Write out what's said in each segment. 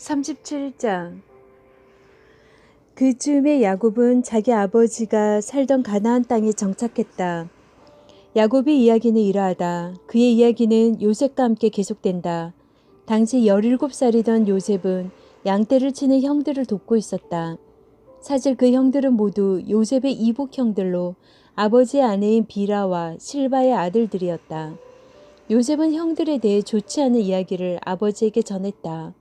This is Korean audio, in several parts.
37장. 그즈음에 야곱은 자기 아버지가 살던 가나안 땅에 정착했다. 야곱의 이야기는 이러하다. 그의 이야기는 요셉과 함께 계속된다. 당시 17살이던 요셉은 양떼를 치는 형들을 돕고 있었다. 사실 그 형들은 모두 요셉의 이복 형들로 아버지의 아내인 비라와 실바의 아들들이었다. 요셉은 형들에 대해 좋지 않은 이야기를 아버지에게 전했다.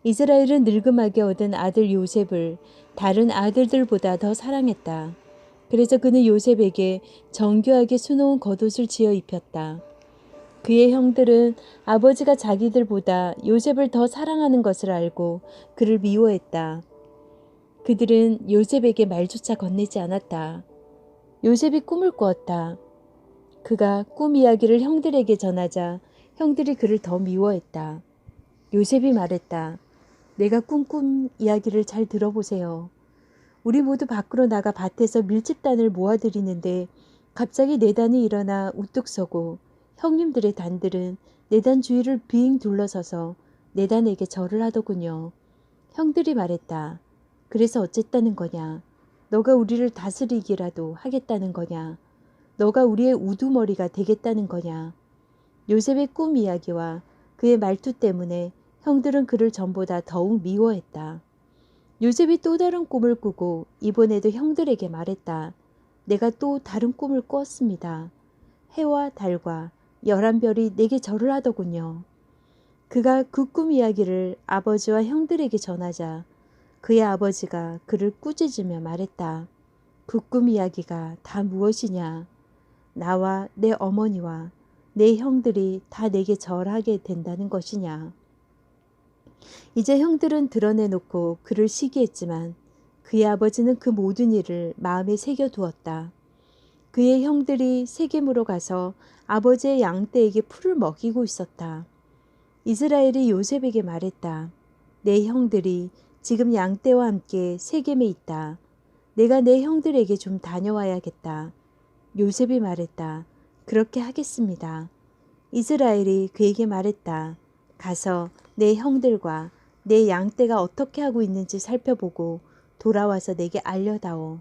이스라엘은 늙음하게 얻은 아들 요셉을 다른 아들들보다 더 사랑했다. 그래서 그는 요셉에게 정교하게 수놓은 겉옷을 지어 입혔다. 그의 형들은 아버지가 자기들보다 요셉을 더 사랑하는 것을 알고 그를 미워했다. 그들은 요셉에게 말조차 건네지 않았다. 요셉이 꿈을 꾸었다. 그가 꿈 이야기를 형들에게 전하자 형들이 그를 더 미워했다. 요셉이 말했다. 내가 꿈 이야기를 잘 들어보세요. 우리 모두 밖으로 나가 밭에서 밀집단을 모아들이는데 갑자기 네 단이 일어나 우뚝 서고 형님들의 단들은 네 단 주위를 빙 둘러서서 네 단에게 절을 하더군요. 형들이 말했다. 그래서 어쨌다는 거냐? 너가 우리를 다스리기라도 하겠다는 거냐? 너가 우리의 우두머리가 되겠다는 거냐? 요셉의 꿈 이야기와 그의 말투 때문에 형들은 그를 전보다 더욱 미워했다. 요셉이 또 다른 꿈을 꾸고 이번에도 형들에게 말했다. 내가 또 다른 꿈을 꾸었습니다. 해와 달과 11별이 내게 절을 하더군요. 그가 그 꿈 이야기를 아버지와 형들에게 전하자 그의 아버지가 그를 꾸짖으며 말했다. 그 꿈 이야기가 다 무엇이냐? 나와 내 어머니와 내 형들이 다 내게 절하게 된다는 것이냐? 이제 형들은 드러내놓고 그를 시기했지만 그의 아버지는 그 모든 일을 마음에 새겨두었다. 그의 형들이 세겜으로 가서 아버지의 양떼에게 풀을 먹이고 있었다. 이스라엘이 요셉에게 말했다. 내 형들이 지금 양떼와 함께 세겜에 있다. 내가 내 형들에게 좀 다녀와야겠다. 요셉이 말했다. 그렇게 하겠습니다. 이스라엘이 그에게 말했다. 가서 내 형들과 내 양떼가 어떻게 하고 있는지 살펴보고 돌아와서 내게 알려다오.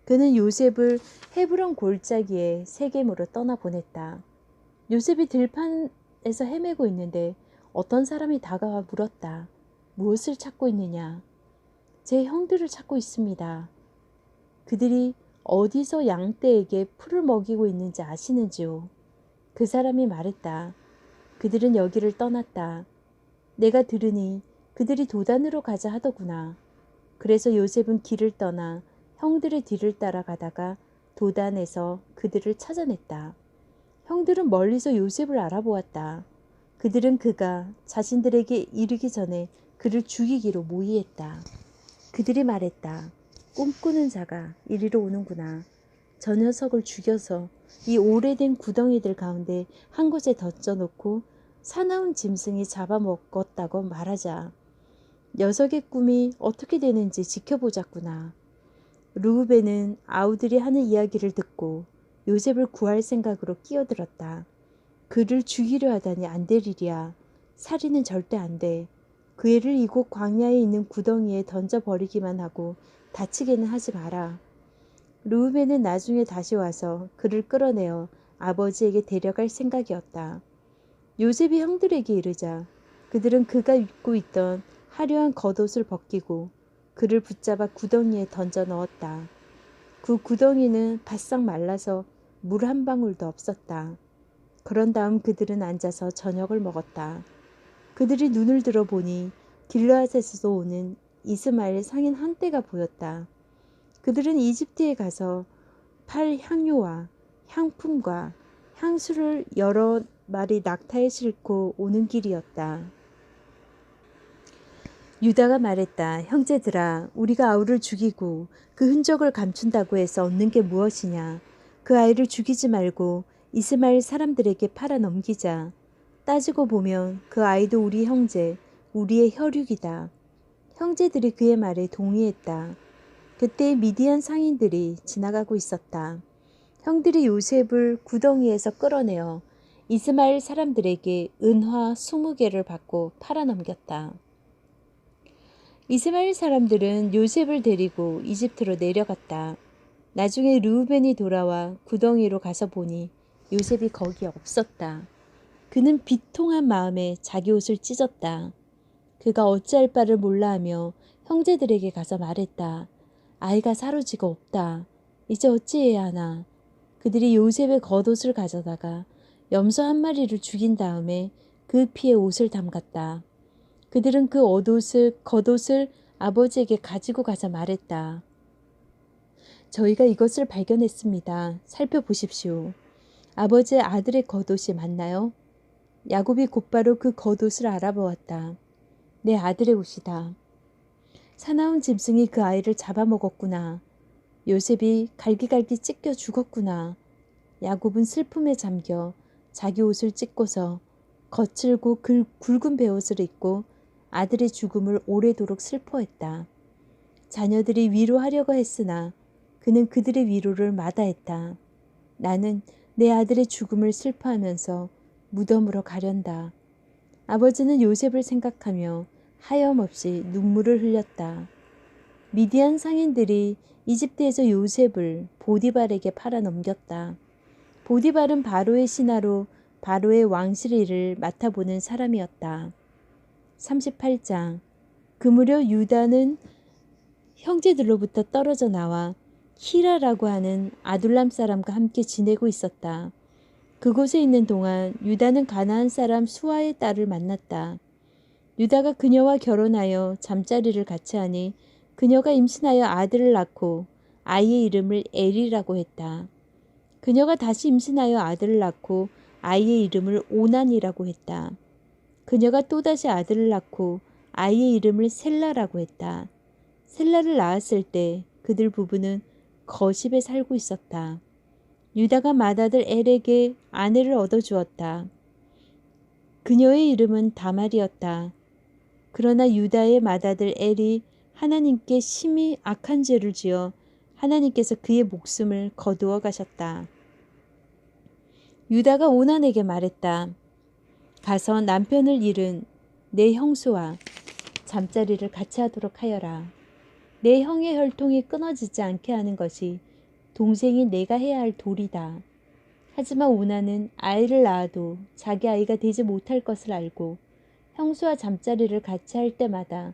그는 요셉을 헤브론 골짜기에 세겜으로 떠나보냈다. 요셉이 들판에서 헤매고 있는데 어떤 사람이 다가와 물었다. 무엇을 찾고 있느냐? 제 형들을 찾고 있습니다. 그들이 어디서 양떼에게 풀을 먹이고 있는지 아시는지요? 그 사람이 말했다. 그들은 여기를 떠났다. 내가 들으니 그들이 도단으로 가자 하더구나. 그래서 요셉은 길을 떠나 형들의 뒤를 따라가다가 도단에서 그들을 찾아냈다. 형들은 멀리서 요셉을 알아보았다. 그들은 그가 자신들에게 이르기 전에 그를 죽이기로 모의했다. 그들이 말했다. 꿈꾸는 자가 이리로 오는구나. 저 녀석을 죽여서 이 오래된 구덩이들 가운데 한 곳에 던져놓고 사나운 짐승이 잡아먹었다고 말하자. 녀석의 꿈이 어떻게 되는지 지켜보자꾸나. 르우벤은 아우들이 하는 이야기를 듣고 요셉을 구할 생각으로 끼어들었다. 그를 죽이려 하다니 안 될 일이야. 살인은 절대 안 돼. 그 애를 이곳 광야에 있는 구덩이에 던져버리기만 하고 다치게는 하지 마라. 르우벤은 나중에 다시 와서 그를 끌어내어 아버지에게 데려갈 생각이었다. 요셉이 형들에게 이르자 그들은 그가 입고 있던 화려한 겉옷을 벗기고 그를 붙잡아 구덩이에 던져 넣었다. 그 구덩이는 바싹 말라서 물 한 방울도 없었다. 그런 다음 그들은 앉아서 저녁을 먹었다. 그들이 눈을 들어 보니 길르앗에서 오는 이스마엘 상인 한 떼가 보였다. 그들은 이집트에 가서 팔 향료와 향품과 향수를 여러 마리 낙타에 싣고 오는 길이었다. 유다가 말했다. 형제들아, 우리가 아우를 죽이고 그 흔적을 감춘다고 해서 얻는 게 무엇이냐. 그 아이를 죽이지 말고 이스마엘 사람들에게 팔아 넘기자. 따지고 보면 그 아이도 우리 형제, 우리의 혈육이다. 형제들이 그의 말에 동의했다. 그때 미디안 상인들이 지나가고 있었다. 형들이 요셉을 구덩이에서 끌어내어 이스마엘 사람들에게 은화 20개를 받고 팔아넘겼다. 이스마엘 사람들은 요셉을 데리고 이집트로 내려갔다. 나중에 르우벤이 돌아와 구덩이로 가서 보니 요셉이 거기에 없었다. 그는 비통한 마음에 자기 옷을 찢었다. 그가 어찌할 바를 몰라하며 형제들에게 가서 말했다. 아이가 사로지가 없다. 이제 어찌해야 하나. 그들이 요셉의 겉옷을 가져다가 염소 한 마리를 죽인 다음에 그 피에 옷을 담갔다. 그들은 그 겉옷을 아버지에게 가지고 가서 말했다. 저희가 이것을 발견했습니다. 살펴보십시오. 아버지의 아들의 겉옷이 맞나요? 야곱이 곧바로 그 겉옷을 알아보았다. 내 아들의 옷이다. 사나운 짐승이 그 아이를 잡아먹었구나. 요셉이 갈기갈기 찢겨 죽었구나. 야곱은 슬픔에 잠겨 자기 옷을 찢고서 거칠고 굵은 베옷을 입고 아들의 죽음을 오래도록 슬퍼했다. 자녀들이 위로하려고 했으나 그는 그들의 위로를 마다했다. 나는 내 아들의 죽음을 슬퍼하면서 무덤으로 가련다. 아버지는 요셉을 생각하며 하염없이 눈물을 흘렸다. 미디안 상인들이 이집트에서 요셉을 보디발에게 팔아 넘겼다. 보디발은 바로의 신하로 바로의 왕실 일을 맡아보는 사람이었다. 38장. 그 무렵 유다는 형제들로부터 떨어져 나와 히라라고 하는 아둘람 사람과 함께 지내고 있었다. 그곳에 있는 동안 유다는 가나안 사람 수아의 딸을 만났다. 유다가 그녀와 결혼하여 잠자리를 같이 하니 그녀가 임신하여 아들을 낳고 아이의 이름을 엘이라고 했다. 그녀가 다시 임신하여 아들을 낳고 아이의 이름을 오난이라고 했다. 그녀가 또다시 아들을 낳고 아이의 이름을 셀라라고 했다. 셀라를 낳았을 때 그들 부부는 거십에 살고 있었다. 유다가 맏아들 엘에게 아내를 얻어주었다. 그녀의 이름은 다말이었다. 그러나 유다의 맏아들 엘이 하나님께 심히 악한 죄를 지어 하나님께서 그의 목숨을 거두어 가셨다. 유다가 오난에게 말했다. 가서 남편을 잃은 내 형수와 잠자리를 같이 하도록 하여라. 내 형의 혈통이 끊어지지 않게 하는 것이 동생이 내가 해야 할 도리다. 하지만 오난은 아이를 낳아도 자기 아이가 되지 못할 것을 알고 형수와 잠자리를 같이 할 때마다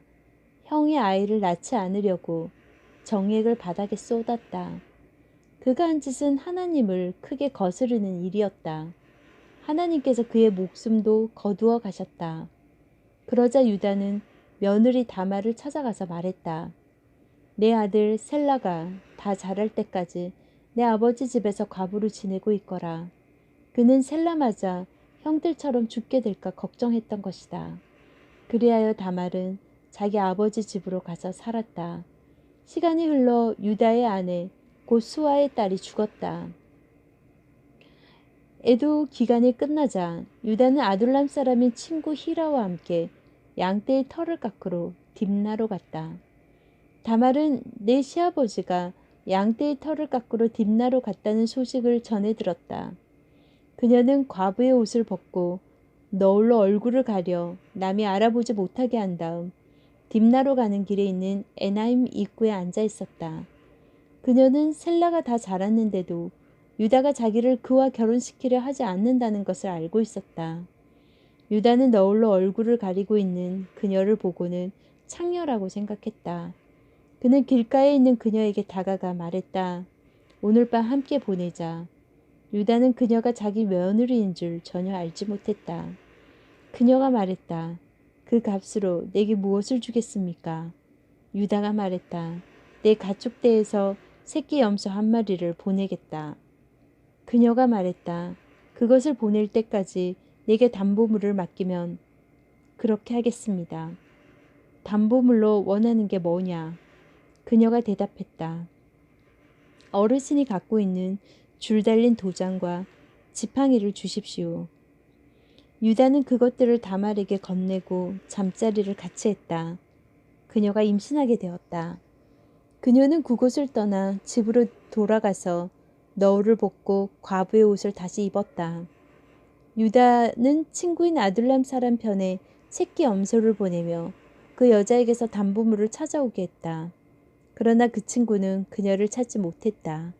형의 아이를 낳지 않으려고 정액을 바닥에 쏟았다. 그가 한 짓은 하나님을 크게 거스르는 일이었다. 하나님께서 그의 목숨도 거두어 가셨다. 그러자 유다는 며느리 다말을 찾아가서 말했다. 내 아들 셀라가 다 자랄 때까지 내 아버지 집에서 과부로 지내고 있거라. 그는 셀라마자 형들처럼 죽게 될까 걱정했던 것이다. 그리하여 다말은 자기 아버지 집으로 가서 살았다. 시간이 흘러 유다의 아내 곧 수아의 딸이 죽었다. 애도 기간이 끝나자 유다는 아둘람 사람인 친구 히라와 함께 양떼의 털을 깎으러 딥나로 갔다. 다말은 내 시아버지가 양떼의 털을 깎으러 딥나로 갔다는 소식을 전해 들었다. 그녀는 과부의 옷을 벗고 너울로 얼굴을 가려 남이 알아보지 못하게 한 다음 딥나로 가는 길에 있는 에나임 입구에 앉아 있었다. 그녀는 셀라가 다 자랐는데도 유다가 자기를 그와 결혼시키려 하지 않는다는 것을 알고 있었다. 유다는 너울로 얼굴을 가리고 있는 그녀를 보고는 창녀라고 생각했다. 그는 길가에 있는 그녀에게 다가가 말했다. 오늘 밤 함께 보내자. 유다는 그녀가 자기 며느리인 줄 전혀 알지 못했다. 그녀가 말했다. 그 값으로 내게 무엇을 주겠습니까? 유다가 말했다. 내 가축대에서 새끼 염소 한 마리를 보내겠다. 그녀가 말했다. 그것을 보낼 때까지 내게 담보물을 맡기면 그렇게 하겠습니다. 담보물로 원하는 게 뭐냐? 그녀가 대답했다. 어르신이 갖고 있는 줄 달린 도장과 지팡이를 주십시오. 유다는 그것들을 다말에게 건네고 잠자리를 같이 했다. 그녀가 임신하게 되었다. 그녀는 그곳을 떠나 집으로 돌아가서 너울을 벗고 과부의 옷을 다시 입었다. 유다는 친구인 아둘람 사람 편에 새끼 염소를 보내며 그 여자에게서 담보물을 찾아오게 했다. 그러나 그 친구는 그녀를 찾지 못했다.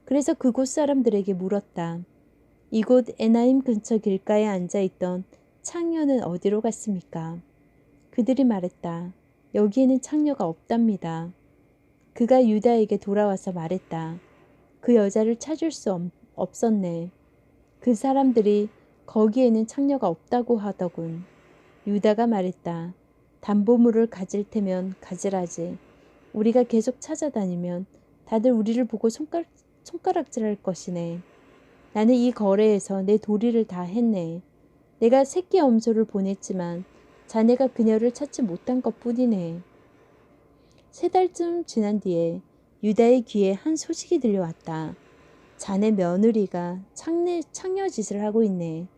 그래서 그곳 사람들에게 물었다. 이곳 에나임 근처 길가에 앉아있던 창녀는 어디로 갔습니까? 그들이 말했다. 여기에는 창녀가 없답니다. 그가 유다에게 돌아와서 말했다. 그 여자를 찾을 수 없었네. 그 사람들이 거기에는 창녀가 없다고 하더군. 유다가 말했다. 담보물을 가질 테면 가지라지. 우리가 계속 찾아다니면 다들 우리를 보고 손가락질할 것이네. 나는 이 거래에서 내 도리를 다 했네. 내가 새끼 염소를 보냈지만 자네가 그녀를 찾지 못한 것뿐이네. 3달쯤 지난 뒤에 유다의 귀에 한 소식이 들려왔다. 자네 며느리가 창녀 짓을 하고 있네.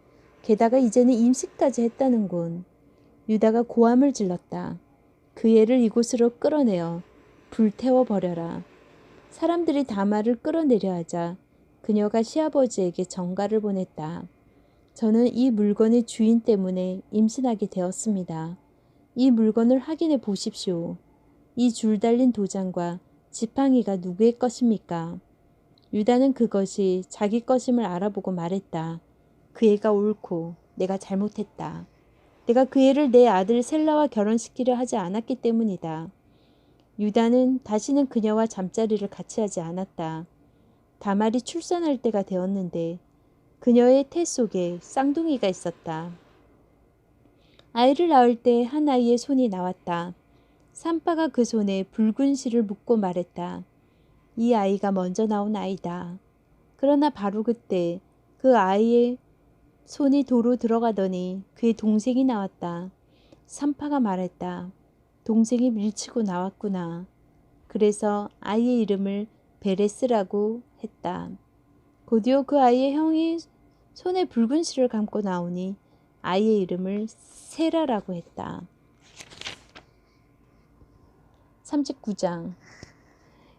게다가 이제는 임신까지 했다는군. 유다가 고함을 질렀다. 그 애를 이곳으로 끌어내어 불태워버려라. 사람들이 다말을 끌어내려 하자 그녀가 시아버지에게 전가를 보냈다. 저는 이 물건의 주인 때문에 임신하게 되었습니다. 이 물건을 확인해 보십시오. 이 줄 달린 도장과 지팡이가 누구의 것입니까? 유다는 그것이 자기 것임을 알아보고 말했다. 그 애가 옳고 내가 잘못했다. 내가 그 애를 내 아들 셀라와 결혼시키려 하지 않았기 때문이다. 유다는 다시는 그녀와 잠자리를 같이 하지 않았다. 다말이 출산할 때가 되었는데 그녀의 태 속에 쌍둥이가 있었다. 아이를 낳을 때 한 아이의 손이 나왔다. 산파가 그 손에 붉은 실을 묶고 말했다. 이 아이가 먼저 나온 아이다. 그러나 바로 그때 그 아이의 손이 도로 들어가더니 그의 동생이 나왔다. 산파가 말했다. 동생이 밀치고 나왔구나. 그래서 아이의 이름을 베레스라고 했다. 곧이어 그 아이의 형이 손에 붉은 실을 감고 나오니 아이의 이름을 세라라고 했다. 39장.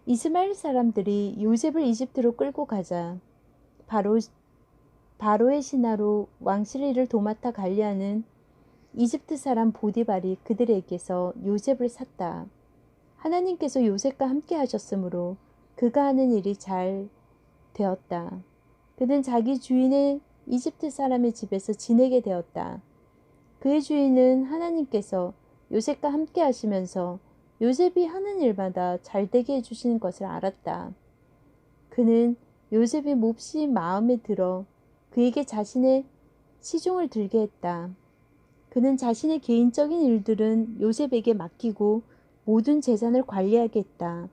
이스마엘 사람들이 요셉을 이집트로 끌고 가자 바로의 신하로 왕실일을 도맡아 관리하는 이집트 사람 보디발이 그들에게서 요셉을 샀다. 하나님께서 요셉과 함께 하셨으므로 그가 하는 일이 잘 되었다. 그는 자기 주인의 이집트 사람의 집에서 지내게 되었다. 그의 주인은 하나님께서 요셉과 함께 하시면서 요셉이 하는 일마다 잘되게 해주시는 것을 알았다. 그는 요셉이 몹시 마음에 들어 그에게 자신의 시종을 들게 했다. 그는 자신의 개인적인 일들은 요셉에게 맡기고 모든 재산을 관리하게 했다.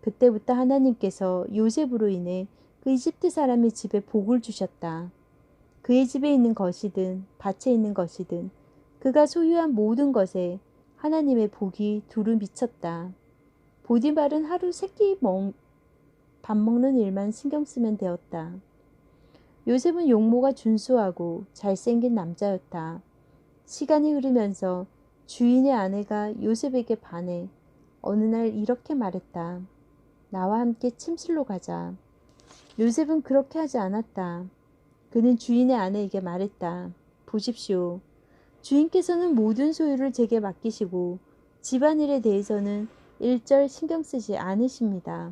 그때부터 하나님께서 요셉으로 인해 그 이집트 사람의 집에 복을 주셨다. 그의 집에 있는 것이든 밭에 있는 것이든 그가 소유한 모든 것에 하나님의 복이 두루 미쳤다. 보디발은 하루 밥 먹는 일만 신경 쓰면 되었다. 요셉은 용모가 준수하고 잘생긴 남자였다. 시간이 흐르면서 주인의 아내가 요셉에게 반해 어느 날 이렇게 말했다. 나와 함께 침실로 가자. 요셉은 그렇게 하지 않았다. 그는 주인의 아내에게 말했다. 보십시오. 주인께서는 모든 소유를 제게 맡기시고 집안일에 대해서는 일절 신경 쓰지 않으십니다.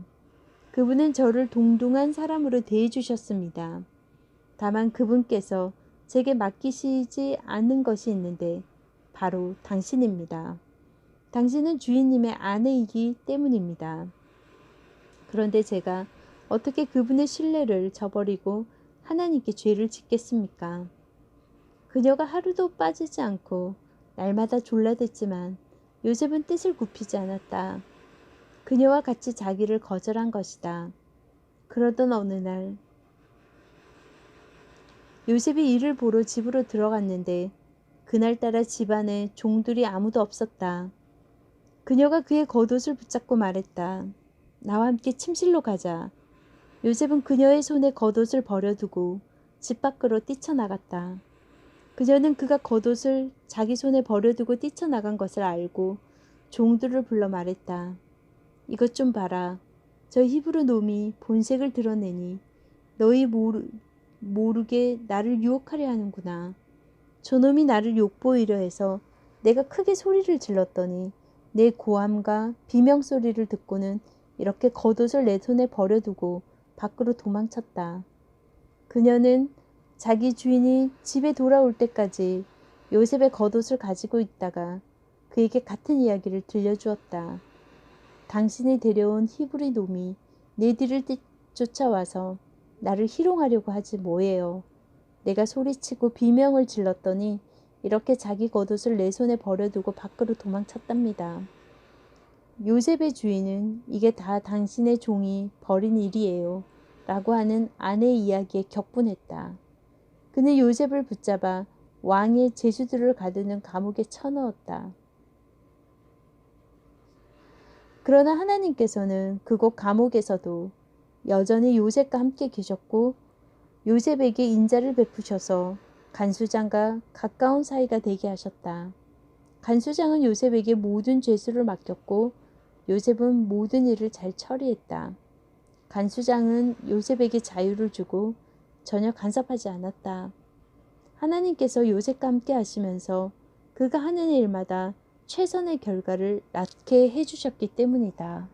그분은 저를 동등한 사람으로 대해주셨습니다. 다만 그분께서 제게 맡기시지 않는 것이 있는데 바로 당신입니다. 당신은 주인님의 아내이기 때문입니다. 그런데 제가 어떻게 그분의 신뢰를 저버리고 하나님께 죄를 짓겠습니까? 그녀가 하루도 빠지지 않고 날마다 졸라댔지만 요셉은 뜻을 굽히지 않았다. 그녀와 같이 자기를 거절한 것이다. 그러던 어느 날 요셉이 일을 보러 집으로 들어갔는데 그날따라 집안에 종들이 아무도 없었다. 그녀가 그의 겉옷을 붙잡고 말했다. 나와 함께 침실로 가자. 요셉은 그녀의 손에 겉옷을 버려두고 집 밖으로 뛰쳐나갔다. 그녀는 그가 겉옷을 자기 손에 버려두고 뛰쳐나간 것을 알고 종들을 불러 말했다. 이것 좀 봐라. 저 히브리 놈이 본색을 드러내니 너희 모르게 나를 유혹하려 하는구나. 저놈이 나를 욕보이려 해서 내가 크게 소리를 질렀더니 내 고함과 비명소리를 듣고는 이렇게 겉옷을 내 손에 버려두고 밖으로 도망쳤다. 그녀는 자기 주인이 집에 돌아올 때까지 요셉의 겉옷을 가지고 있다가 그에게 같은 이야기를 들려주었다. 당신이 데려온 히브리 놈이 내 뒤를 쫓아와서 나를 희롱하려고 하지 뭐예요. 내가 소리치고 비명을 질렀더니 이렇게 자기 겉옷을 내 손에 버려두고 밖으로 도망쳤답니다. 요셉의 주인은 이게 다 당신의 종이 벌인 일이에요. 라고 하는 아내의 이야기에 격분했다. 그는 요셉을 붙잡아 왕의 제수들을 가두는 감옥에 쳐넣었다. 그러나 하나님께서는 그곳 감옥에서도 여전히 요셉과 함께 계셨고 요셉에게 인자를 베푸셔서 간수장과 가까운 사이가 되게 하셨다. 간수장은 요셉에게 모든 죄수를 맡겼고 요셉은 모든 일을 잘 처리했다. 간수장은 요셉에게 자유를 주고 전혀 간섭하지 않았다. 하나님께서 요셉과 함께 하시면서 그가 하는 일마다 최선의 결과를 낳게 해주셨기 때문이다.